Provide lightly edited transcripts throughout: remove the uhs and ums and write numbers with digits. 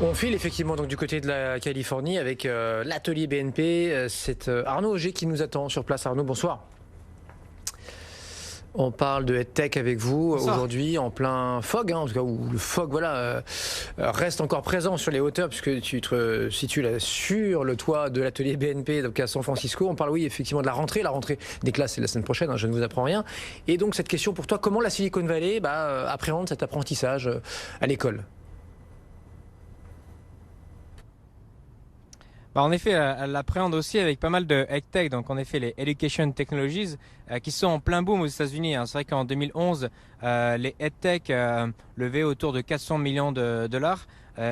On file effectivement donc du côté de la Californie avec l'atelier BNP. C'est Arnaud Auger qui nous attend sur place. Arnaud, bonsoir. On parle de EdTech avec vous aujourd'hui en plein fog, en tout cas où le fog reste encore présent sur les hauteurs puisque tu te situes là sur le toit de l'atelier BNP donc à San Francisco. On parle oui effectivement de la rentrée des classes c'est la semaine prochaine, je ne vous apprends rien. Et donc cette question pour toi, comment la Silicon Valley appréhende cet apprentissage à l'école? En effet, elle l'appréhende aussi avec pas mal de EdTech, donc en effet les Education Technologies qui sont en plein boom aux États-Unis. C'est vrai qu'en 2011, les EdTech levaient autour de 400 millions de dollars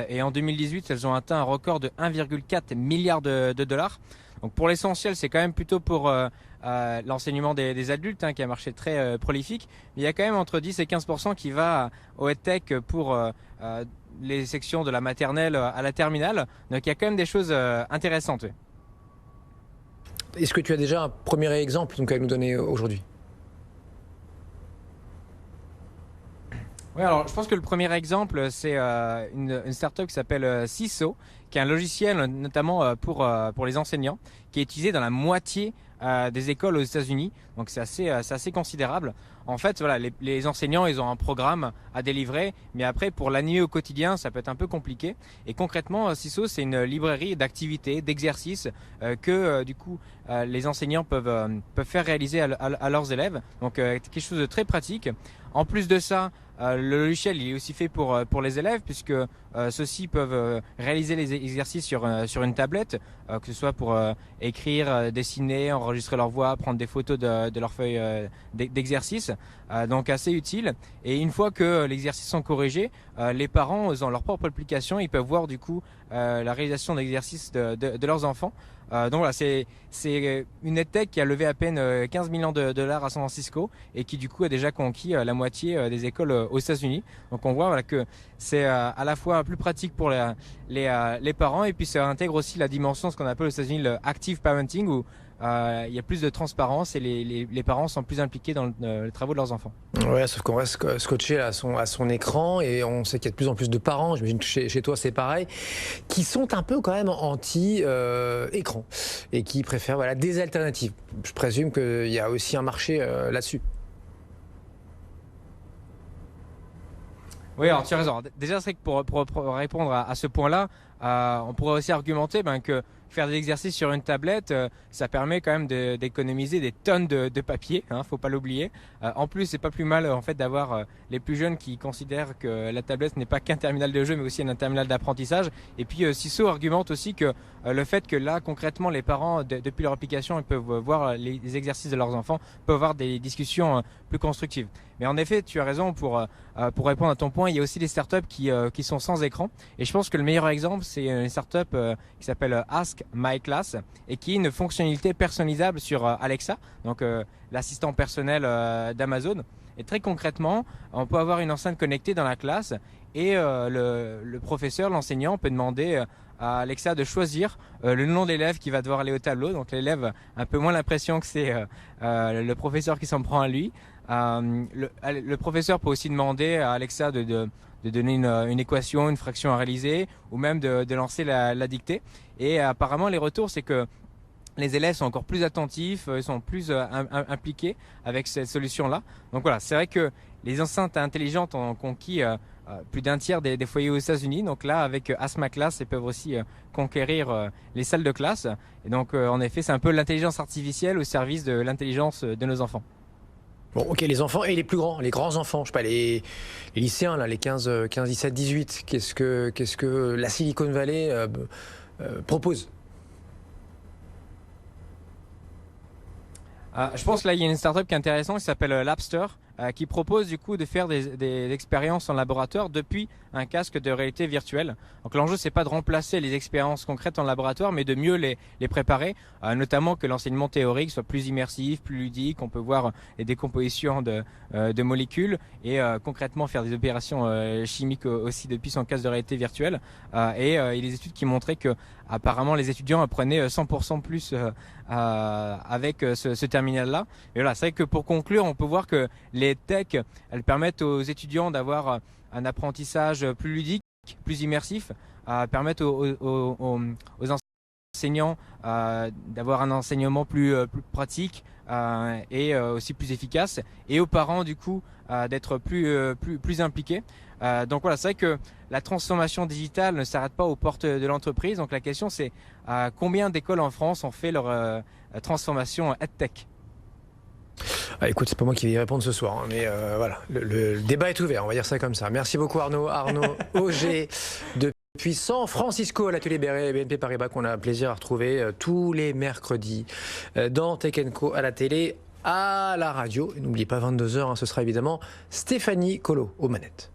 et en 2018, elles ont atteint un record de 1,4 milliard de dollars. Donc pour l'essentiel, c'est quand même plutôt pour l'enseignement des adultes qui a marché très prolifique. Mais il y a quand même entre 10 et 15% qui va au EdTech pour les sections de la maternelle à la terminale. Donc il y a quand même des choses intéressantes. Oui. Est-ce que tu as déjà un premier exemple à nous donner aujourd'hui? Oui, alors je pense que le premier exemple, c'est une startup qui s'appelle CISO, qui est un logiciel notamment pour les enseignants, qui est utilisé dans la moitié des écoles aux États-Unis. Donc c'est assez considérable. En fait, voilà, les enseignants, ils ont un programme à délivrer, mais après, pour l'animer au quotidien, ça peut être un peu compliqué. Et concrètement, CISO, c'est une librairie d'activités, d'exercices que du coup, les enseignants peuvent faire réaliser à leurs élèves. Donc quelque chose de très pratique. En plus de ça, le logiciel il est aussi fait pour les élèves puisque ceux-ci peuvent réaliser les exercices sur une tablette, que ce soit pour écrire, dessiner, enregistrer leur voix, prendre des photos de leurs feuilles d'exercice. Donc assez utile. Et une fois que les exercices sont corrigés, les parents ont leur propre application, ils peuvent voir du coup la réalisation d'exercices de leurs enfants. Donc voilà, c'est une EdTech qui a levé à peine 15 millions de dollars à San Francisco et qui du coup a déjà conquis la moitié des écoles aux États-Unis. Donc on voit que c'est à la fois plus pratique pour les parents et puis ça intègre aussi la dimension, ce qu'on appelle aux États-Unis le active parenting où il y a plus de transparence et les parents sont plus impliqués dans les travaux de leurs enfants. Ouais, sauf qu'on reste scotché à son écran et on sait qu'il y a de plus en plus de parents, j'imagine que chez toi c'est pareil, qui sont un peu quand même anti-écran et qui préfèrent des alternatives. Je présume qu'il y a aussi un marché là-dessus. Oui, alors tu as raison. Déjà, c'est vrai que pour répondre à ce point-là, on pourrait aussi argumenter que faire des exercices sur une tablette, ça permet quand même d'économiser des tonnes de papier, faut pas l'oublier. En plus, c'est pas plus mal en fait d'avoir les plus jeunes qui considèrent que la tablette n'est pas qu'un terminal de jeu, mais aussi un terminal d'apprentissage. Et puis, CISO argumente aussi que le fait que là, concrètement, les parents, depuis leur application, ils peuvent voir les exercices de leurs enfants, peuvent avoir des discussions plus constructives. Mais en effet, tu as raison pour répondre à ton point. Il y a aussi des startups qui sont sans écran. Et je pense que le meilleur exemple, c'est une startup qui s'appelle Ask My Class et qui est une fonctionnalité personnalisable sur Alexa, donc l'assistant personnel d'Amazon. Et très concrètement, on peut avoir une enceinte connectée dans la classe et le professeur, l'enseignant, peut demander à Alexa de choisir le nom de l'élève qui va devoir aller au tableau. Donc l'élève a un peu moins l'impression que c'est le professeur qui s'en prend à lui. Le professeur peut aussi demander à Alexa de donner une équation, une fraction à réaliser, ou même de lancer la dictée. Et apparemment, les retours, c'est que les élèves sont encore plus attentifs, ils sont plus impliqués avec cette solution-là. Donc voilà, c'est vrai que les enceintes intelligentes ont conquis plus d'un tiers des foyers aux États-Unis. Donc là, avec Ask My Class, ils peuvent aussi conquérir les salles de classe. Et donc, en effet, c'est un peu l'intelligence artificielle au service de l'intelligence de nos enfants. Bon, ok, les enfants et les plus grands, les grands enfants, je sais pas, les lycéens, là, les 15, 17, 18, qu'est-ce que la Silicon Valley propose? Je pense que là, il y a une startup qui est intéressante qui s'appelle Lapster, qui propose du coup de faire des expériences en laboratoire depuis un casque de réalité virtuelle. Donc l'enjeu, c'est pas de remplacer les expériences concrètes en laboratoire, mais de mieux les préparer, notamment que l'enseignement théorique soit plus immersif, plus ludique. On peut voir les décompositions de molécules et concrètement faire des opérations chimiques aussi depuis son casque de réalité virtuelle. Et il y a des études qui montraient que apparemment les étudiants apprenaient 100% plus avec ce terminal-là. Et voilà, c'est vrai que pour conclure, on peut voir que les tech, elles permettent aux étudiants d'avoir un apprentissage plus ludique. plus immersifs permettent aux enseignants d'avoir un enseignement plus pratique et aussi plus efficace, et aux parents du coup d'être plus impliqués. Donc voilà, c'est vrai que la transformation digitale ne s'arrête pas aux portes de l'entreprise. Donc la question c'est combien d'écoles en France ont fait leur transformation EdTech? Écoute, c'est pas moi qui vais y répondre ce soir, hein, mais voilà, le débat est ouvert, on va dire ça comme ça. Merci beaucoup Arnaud. Arnaud Auger depuis San Francisco à l'atelier BNP Paribas, qu'on a plaisir à retrouver tous les mercredis dans Tech & Co à la télé, à la radio. N'oubliez pas 22h, hein, ce sera évidemment Stéphanie Colo aux manettes.